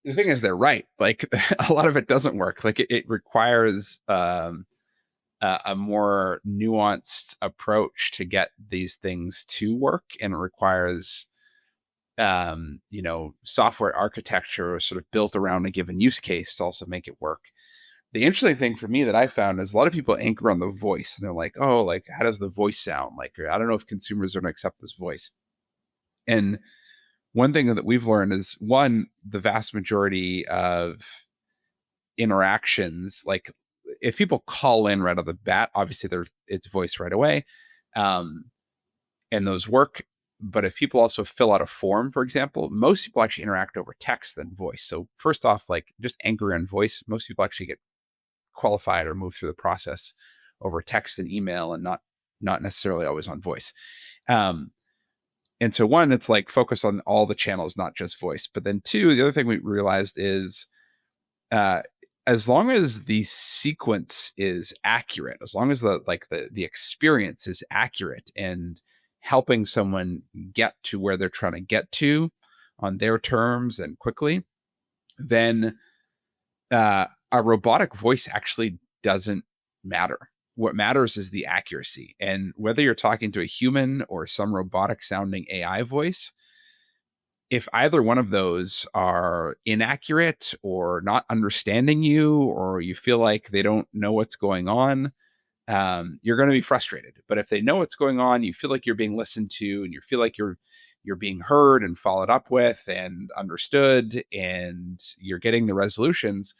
the thing is, they're right. Like a lot of it doesn't work. Like it requires a more nuanced approach to get these things to work, and it requires software architecture sort of built around a given use case to also make it work. The interesting thing for me that I found is a lot of people anchor on the voice, and they're like, oh, like how does the voice sound? Like, I don't know if consumers are going to accept this voice. And one thing that we've learned is, one, the vast majority of interactions, like if people call in right off the bat, obviously it's voice right away, um, and those work. But if people also fill out a form, for example, most people actually interact over text than voice. So first off, like just anchor in voice, most people actually get qualified or move through the process over text and email, and not necessarily always on voice. And so one, it's like focus on all the channels, not just voice. But then two, the other thing we realized is uh, as long as the sequence is accurate, as long as the experience is accurate and helping someone get to where they're trying to get to on their terms and quickly, then a robotic voice actually doesn't matter. What matters is the accuracy. And whether you're talking to a human or some robotic sounding AI voice, if either one of those are inaccurate or not understanding you, or you feel like they don't know what's going on, you're going to be frustrated. But if they know what's going on, you feel like you're being listened to, and you feel like you're being heard and followed up with and understood, and you're getting the resolutions.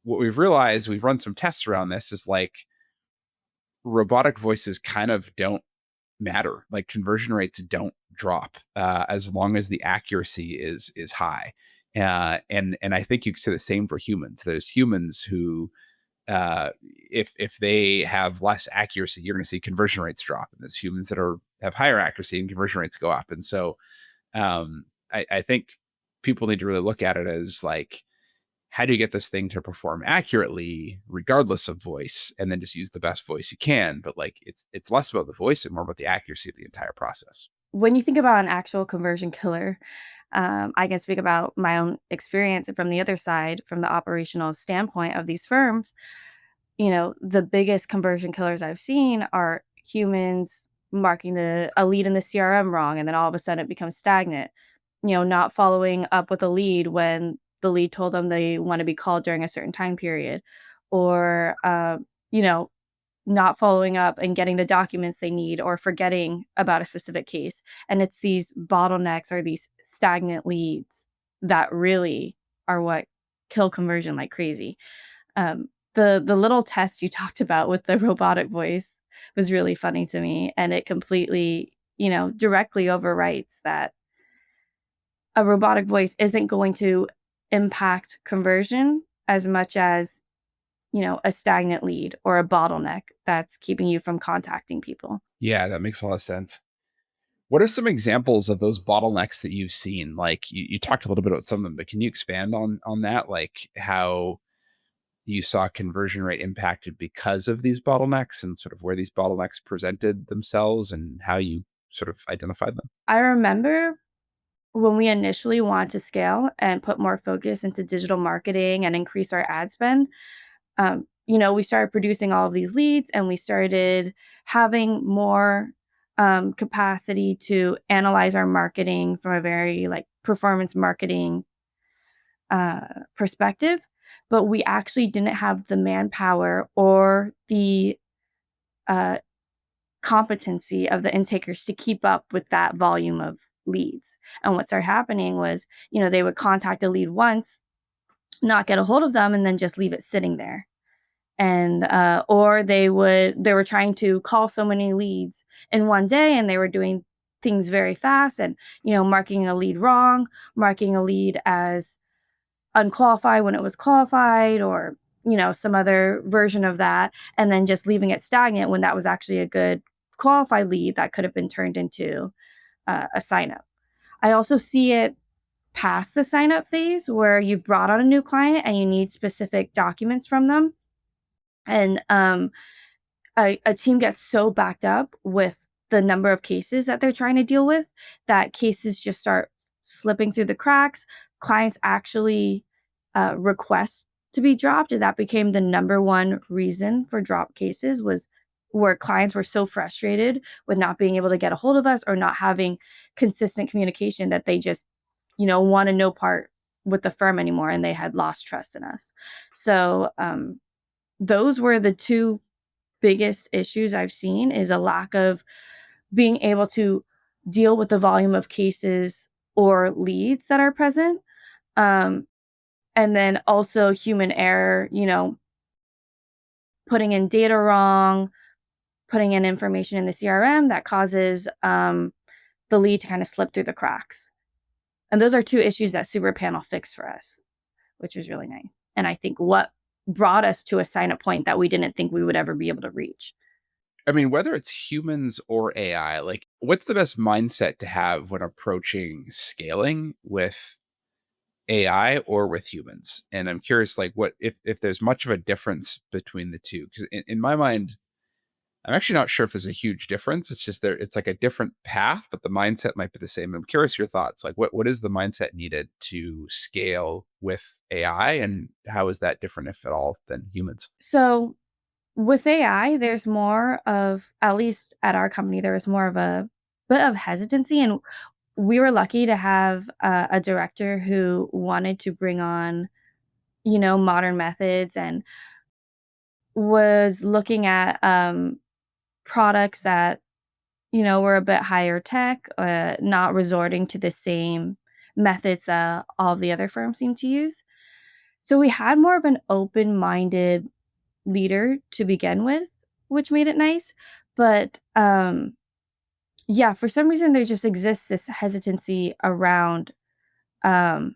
What we've realized, we've run some tests around this, is like robotic voices kind of don't matter. Like conversion rates don't drop as long as the accuracy is high. And I think you could say the same for humans. There's humans who, if they have less accuracy, you're going to see conversion rates drop, and there's humans that have higher accuracy and conversion rates go up. And so I think people need to really look at it as like, how do you get this thing to perform accurately regardless of voice, and then just use the best voice you can. But like it's less about the voice and more about the accuracy of the entire process. When you think about an actual conversion killer, I can speak about my own experience from the other side, from the operational standpoint of these firms. The biggest conversion killers I've seen are humans marking a lead in the CRM wrong, and then all of a sudden it becomes stagnant. Not following up with a lead when the lead told them they want to be called during a certain time period, or you know, not following up and getting the documents they need, or forgetting about a specific case. And it's these bottlenecks or these stagnant leads that really are what kill conversion like crazy. The little test you talked about with the robotic voice was really funny to me, and it completely, directly overwrites that a robotic voice isn't going to impact conversion as much as, a stagnant lead or a bottleneck that's keeping you from contacting people. Yeah, that makes a lot of sense. What are some examples of those bottlenecks that you've seen? Like you talked a little bit about some of them, but can you expand on that? Like how you saw conversion rate impacted because of these bottlenecks, and sort of where these bottlenecks presented themselves and how you sort of identified them? I remember when we initially wanted to scale and put more focus into digital marketing and increase our ad spend, we started producing all of these leads, and we started having more capacity to analyze our marketing from a very like performance marketing perspective. But we actually didn't have the manpower or the uh, competency of the intakers to keep up with that volume of leads. And what started happening was, they would contact a lead once, not get a hold of them, and then just leave it sitting there. And or they were trying to call so many leads in one day, and they were doing things very fast, and marking a lead wrong, marking a lead as unqualified when it was qualified, or some other version of that, and then just leaving it stagnant when that was actually a good qualified lead that could have been turned into a sign up. I also see it past the sign up phase, where you've brought on a new client and you need specific documents from them, and a team gets so backed up with the number of cases that they're trying to deal with that cases just start slipping through the cracks. Clients actually request to be dropped, and that became the number one reason for drop cases, was where clients were so frustrated with not being able to get a hold of us or not having consistent communication that they just, want to no part with the firm anymore, and they had lost trust in us. So those were the two biggest issues I've seen, is a lack of being able to deal with the volume of cases or leads that are present. Um, and then also human error, putting in data wrong, putting in information in the CRM that causes the lead to kind of slip through the cracks. And those are two issues that Superpanel fixed for us, which was really nice. And I think what brought us to a sign up point that we didn't think we would ever be able to reach. I mean, whether it's humans or AI, like what's the best mindset to have when approaching scaling with AI or with humans? And I'm curious, like, what if there's much of a difference between the two? Because in my mind, I'm actually not sure if there's a huge difference. It's just it's like a different path, but the mindset might be the same. I'm curious your thoughts. Like, what is the mindset needed to scale with AI, and how is that different, if at all, than humans? So with AI, there's more of, at least at our company, there was more of a bit of hesitancy. And we were lucky to have a director who wanted to bring on, modern methods, and was looking at products that, were a bit higher tech, not resorting to the same methods that all the other firms seem to use. So we had more of an open minded leader to begin with, which made it nice. But yeah, for some reason, there just exists this hesitancy around um,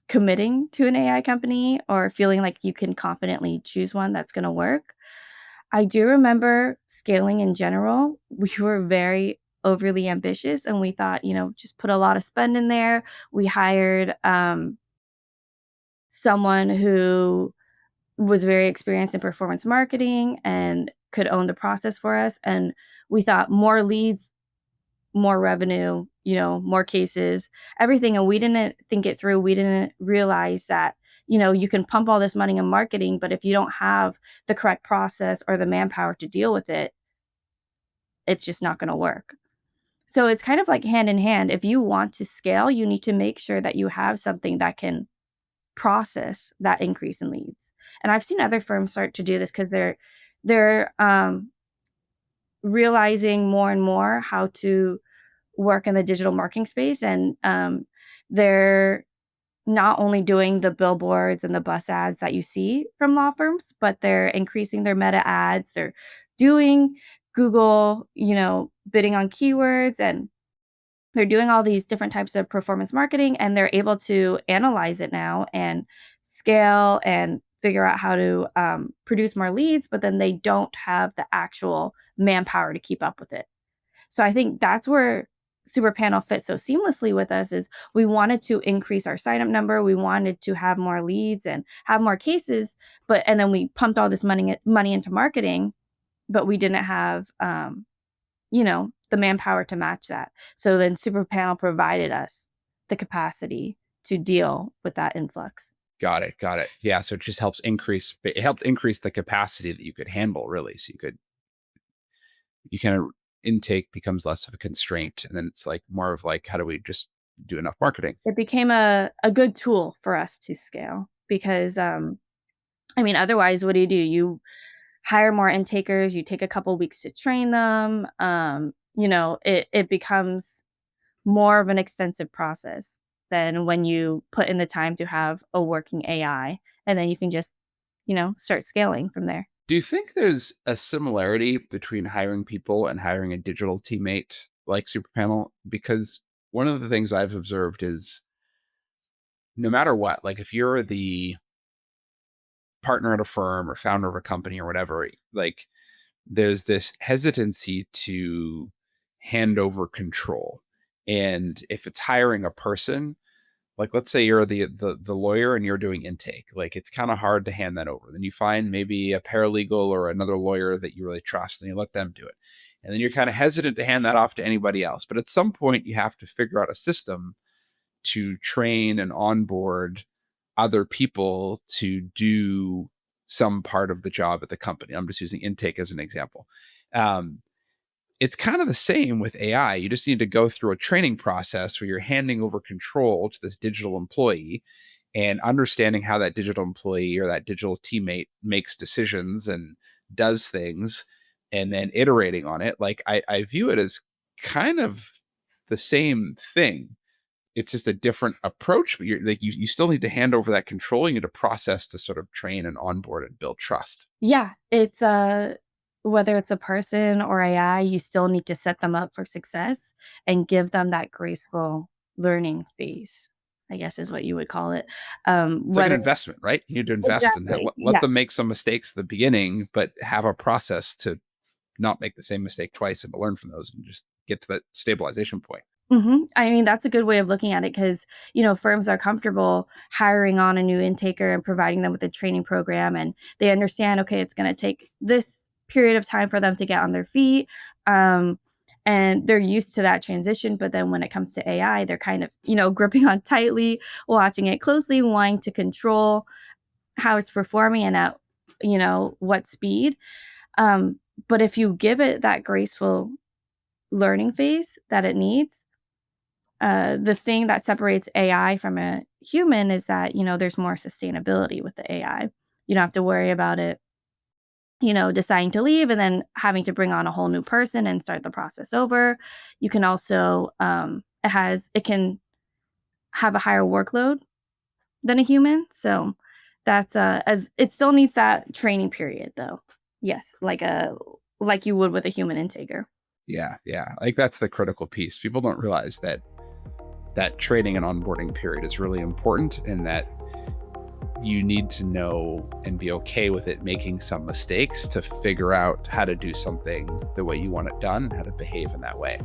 committing to an AI company or feeling like you can confidently choose one that's going to work. I do remember scaling in general. We were very overly ambitious, and we thought, just put a lot of spend in there. We hired someone who was very experienced in performance marketing and could own the process for us. And we thought more leads, more revenue, more cases, everything. And we didn't think it through. We didn't realize that, you can pump all this money in marketing, but if you don't have the correct process or the manpower to deal with it, it's just not going to work. So it's kind of like hand in hand. If you want to scale, you need to make sure that you have something that can process that increase in leads. And I've seen other firms start to do this because they're realizing more and more how to work in the digital marketing space, and they're not only doing the billboards and the bus ads that you see from law firms, but they're increasing their meta ads. They're doing Google, bidding on keywords, and they're doing all these different types of performance marketing, and they're able to analyze it now and scale and figure out how to produce more leads, but then they don't have the actual manpower to keep up with it. So I think that's where Superpanel fits so seamlessly with us, is we wanted to increase our sign up number. We wanted to have more leads and have more cases, and then we pumped all this money into marketing, but we didn't have the manpower to match that. So then Superpanel provided us the capacity to deal with that influx. Got it. Got it. Yeah. So it just it helped increase the capacity that you could handle, really. So you kind of, intake becomes less of a constraint. And then it's like more of like, how do we just do enough marketing? It became a good tool for us to scale because, otherwise, what do? You hire more intakers, you take a couple weeks to train them. It becomes more of an extensive process than when you put in the time to have a working AI, and then you can just, start scaling from there. Do you think there's a similarity between hiring people and hiring a digital teammate like Superpanel? Because one of the things I've observed is no matter what, like if you're the partner at a firm or founder of a company or whatever, like there's this hesitancy to hand over control. And if it's hiring a person, like let's say you're the lawyer and you're doing intake, like it's kind of hard to hand that over. Then you find maybe a paralegal or another lawyer that you really trust and you let them do it. And then you're kind of hesitant to hand that off to anybody else. But at some point you have to figure out a system to train and onboard other people to do some part of the job at the company. I'm just using intake as an example. Um, it's kind of the same with AI. You just need to go through a training process where you're handing over control to this digital employee and understanding how that digital employee or that digital teammate makes decisions and does things, and then iterating on it. Like I view it as kind of the same thing. It's just a different approach, but you're like, you still need to hand over that control. You need to process to sort of train and onboard and build trust. Yeah, it's, whether it's a person or AI, you still need to set them up for success and give them that graceful learning phase, I guess is what you would call it. It's like an Whether investment, right? You need to invest in that. exactly, Let yeah. them make some mistakes at the beginning, but have a process to not make the same mistake twice and to learn from those and just get to that stabilization point. Mhm. I mean, that's a good way of looking at it because, firms are comfortable hiring on a new intaker and providing them with a training program, and they understand, okay, it's gonna take this period of time for them to get on their feet, um, and they're used to that transition, but then when it comes to AI, they're kind of, gripping on tightly, watching it closely, wanting to control how it's performing and at, what speed, but if you give it that graceful learning phase that it needs, the thing that separates AI from a human is that, there's more sustainability with the AI. You don't have to worry about it, deciding to leave and then having to bring on a whole new person and start the process over. You can also, it can have a higher workload than a human. So that's, as it still needs that training period though. Yes, like you would with a human intaker. Yeah, yeah. Like that's the critical piece. People don't realize that that training and onboarding period is really important, and that you need to know and be okay with it making some mistakes to figure out how to do something the way you want it done, how to behave in that way.